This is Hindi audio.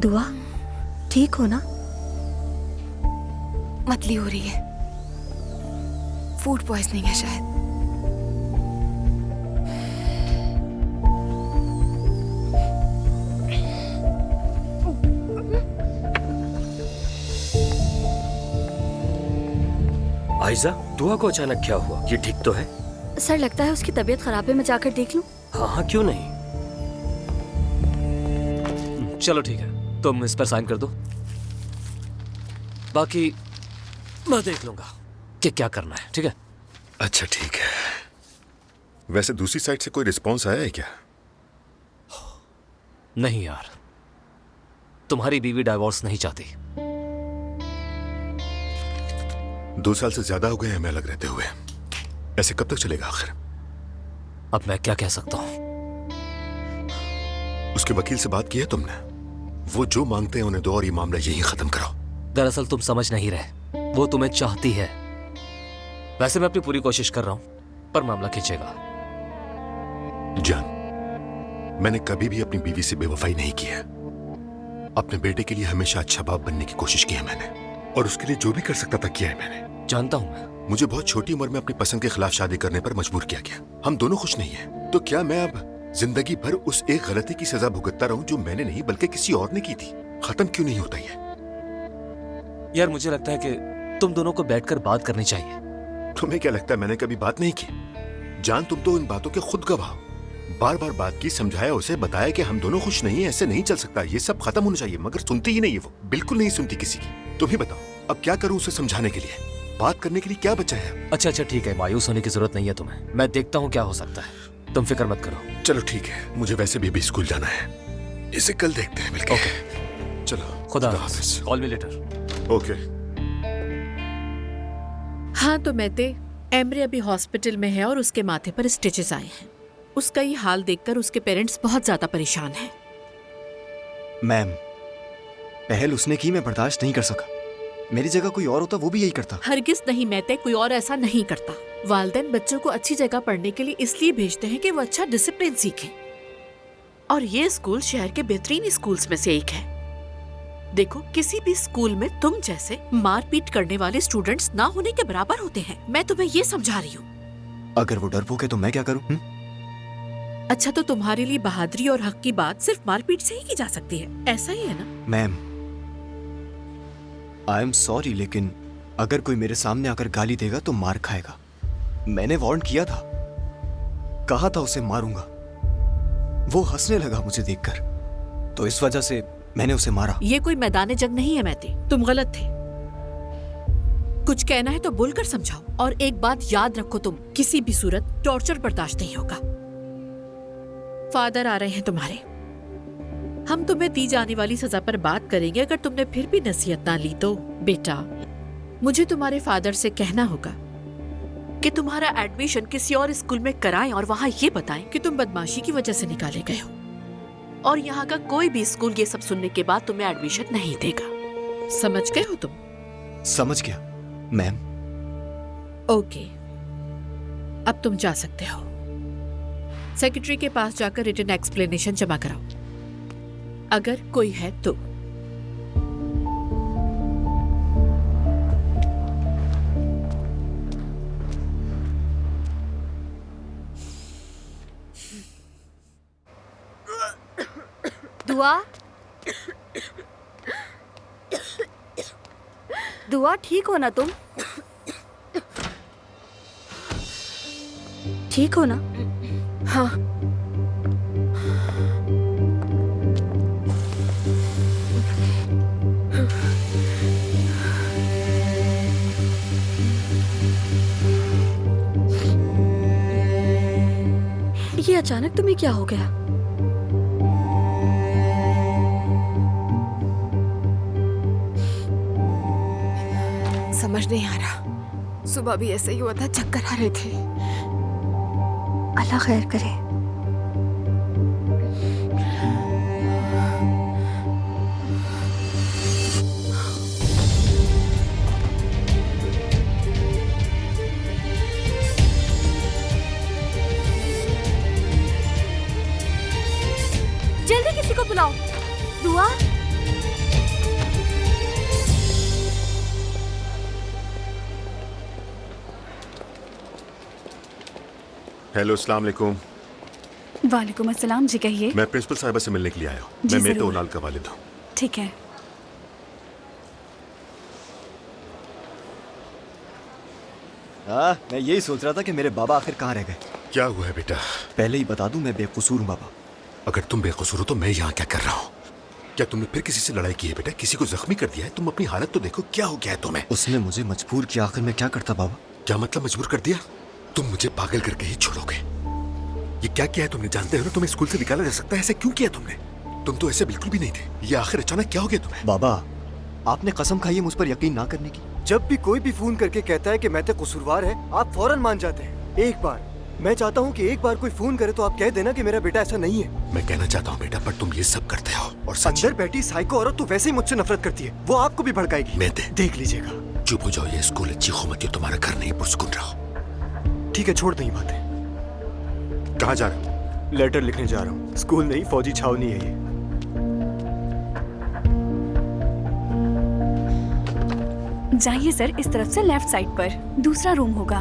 दुआ ठीक हो ना? मतली हो रही है, फूड पॉइजनिंग है शायद। आयजा, दुआ को अचानक क्या हुआ? ये ठीक तो है? सर लगता है उसकी तबीयत खराब है, मैं जाकर देख लूं? हाँ हाँ, क्यों नहीं। चलो ठीक है, तुम इस पर साइन कर दो, बाकी मैं देख लूंगा कि क्या करना है। ठीक है? अच्छा ठीक है। वैसे दूसरी साइड से कोई रिस्पॉन्स आया है क्या? नहीं यार, तुम्हारी बीवी डाइवोर्स नहीं चाहती। 2 साल से ज्यादा हो गए हमें अलग रहते हुए। ऐसे कब तक चलेगा आखिर? अब मैं क्या कह सकता हूं? उसके वकील से बात की है तुमने? वो जो मांगते हैं उन्हें दो और ये मामला यहीं खत्म करो। दरअसल तुम समझ नहीं रहे, वो तुम्हें चाहती है। वैसे मैं अपनी पूरी कोशिश कर रहा हूं, पर मामला खींचेगा। जान, मैंने कभी भी अपनी बीवी से बेवफाई नहीं की है। अपने बेटे के लिए हमेशा अच्छा बाप बनने की कोशिश की है मैंने, और उसके लिए जो भी कर सकता था किया है मैंने। जानता हूं मैं। मुझे बहुत छोटी उम्र में अपनी पसंद के खिलाफ शादी करने पर मजबूर किया गया। हम दोनों खुश नहीं हैं। तो क्या मैं अब जिंदगी भर उस एक गलती की सजा भुगतता रहूं जो मैंने नहीं बल्कि किसी और ने की थी? खत्म क्यों नहीं होता ये? यार मुझे लगता है कि तुम दोनों को बैठकर बात करनी चाहिए। तुम्हें क्या लगता है मैंने कभी बात नहीं की? जान, तुम तो इन बातों के खुद गवाह हो। बार बार बात की, समझाया उसे, बताया कि हम दोनों खुश नहीं हैं, ऐसे नहीं चल सकता, ये सब खत्म होना चाहिए, मगर सुनती ही नहीं है वो। बिल्कुल नहीं सुनती किसी की। तुम ही बताओ, अब क्या करूं उसे समझाने के लिए? बात करने के लिए क्या बचा है? अच्छा ठीक है, मायूस होने की जरूरत नहीं है तुम्हें। मैं देखता हूँ क्या हो सकता है, तुम फिक्र मत करो। चलो ठीक है, मुझे वैसे भी अभी स्कूल जाना है, इसे कल देखते हैं मिलकर। ओके, चलो, खुदा हाफिज। Call me later. ओके। हाँ तो मैते, एमरे अभी हॉस्पिटल में है और उसके माथे पर स्टिचेस आए हैं। उसका ये हाल देखकर उसके पेरेंट्स बहुत ज्यादा परेशान हैं। मैम, पहल उसने की, मैं बर्दाश्त नहीं कर सका। मेरी जगह कोई और होता वो भी यही करता। हरगिज नहीं मैते, कोई और ऐसा नहीं करता। वालिदैन बच्चों को अच्छी जगह पढ़ने के लिए इसलिए भेजते हैं कि वो अच्छा डिसिप्लिन सीखें, और ये स्कूल शहर के बेहतरीन स्कूल्स में से एक है। देखो, किसी भी स्कूल में तुम जैसे मारपीट करने वाले स्टूडेंट्स ना होने के बराबर होते हैं। मैं तुम्हें ये समझा रही हूँ। अगर वो डरपोक है तो मैं क्या करूँ? अच्छा, तो तुम्हारे लिए बहादुरी और हक की बात सिर्फ मारपीट से ही की जा सकती है, ऐसा ही है ना? मैम, आई एम सॉरी, लेकिन अगर कोई मेरे सामने आकर गाली देगा तो मार खाएगा। मैंने वार्न किया था, कहा था उसे मारूंगा। वो हंसने लगा मुझे देखकर, तो इस वजह से मैंने उसे मारा। ये कोई मैदान जंग नहीं है मैते, तुम गलत थे। कुछ कहना है तो बोलकर समझाओ, और एक बात याद रखो, तुम किसी भी सूरत टॉर्चर बर्दाश्त नहीं होगा। फादर आ रहे हैं तुम्हारे, हम तुम्हें दी जाने वाली सजा पर बात करेंगे। अगर तुमने फिर भी नसीहत ना ली तो बेटा, मुझे तुम्हारे फादर से कहना होगा कि तुम्हारा एडमिशन किसी और स्कूल में कराएं और वहां ये बताएं कि तुम बदमाशी की वजह से निकाले गए हो, और यहाँ का कोई भी स्कूल ये सब सुनने के बाद तुम्हें एडमिशन नहीं देगा। समझ गए हो तुम? समझ गया मैम। ओके, अब तुम जा सकते हो। सेक्रेटरी के पास जाकर रिटन एक्सप्लेनेशन जमा कराओ, अगर कोई है तो। दुआ, दुआ ठीक हो ना तुम? ठीक हो ना? हाँ, ये अचानक तुम्हें क्या हो गया? समझ नहीं आ रहा। सुबह भी ऐसे ही हुआ था, चक्कर आ रहे थे। अल्लाह खैर करे। जल्दी किसी को बुलाओ। दुआ, हेलो, अस्सलाम वालेकुम। वालेकुम अस्सलाम जी, कहिए। मैं प्रिंसिपल साहिबा से मिलने के लिए आया हूँ। जी, मैं मेतो जरूर। उनाल का वालिद हूँ। ठीक है। हाँ, मैं यही सोच रहा था कि मेरे बाबा आखिर कहाँ रह गए। क्या हुआ है बेटा? पहले ही बता दूं, मैं बेकसूर हूँ बाबा। अगर तुम बेकसूर हो तो मैं यहाँ क्या कर रहा हूँ? क्या तुमने फिर किसी से लड़ाई की है बेटा? किसी को जख्मी कर दिया है? तुम अपनी हालत तो देखो, क्या हो गया है तुम्हें? उसने मुझे मजबूर किया, आखिर मैं क्या करता बाबा? क्या मतलब मजबूर कर दिया? तुम मुझे पागल करके ही छोड़ोगे। ये क्या किया है तुमने? जानते हो ना तुम्हें स्कूल से निकाला जा सकता है। ऐसे क्यों किया तुमने? तुम तो ऐसे बिल्कुल भी नहीं थे। ये आखिर अचानक क्या हो गया तुम्हें? बाबा, आपने कसम खाई है मुझ पर यकीन ना करने की। जब भी कोई भी फोन करके कहता है कि मैं तो कसूरवार है, आप फौरन मान जाते हैं। एक बार मैं चाहता हूँ कि एक बार कोई फोन करे तो आप कह देना कि मेरा बेटा ऐसा नहीं है। मैं कहना चाहता हूँ बेटा, पर तुम ये सब करते हो और सच। अंदर बैठी साइको औरत तो वैसे ही मुझसे नफरत करती है, वो आपको भी भड़काएगी। मैं देख लीजिएगा। चुप हो जाओ, ये स्कूल अच्छी खुमत, तुम्हारा घर नहीं, पुरसुकून रहो। ठीक है, छोड़ दो ये बातें। कहाँ जा रहे हो? लेटर लिखने जा रहा हूँ। स्कूल नहीं, फौजी छावनी है ये। जाइए सर, इस तरफ से लेफ्ट साइड पर दूसरा रूम होगा।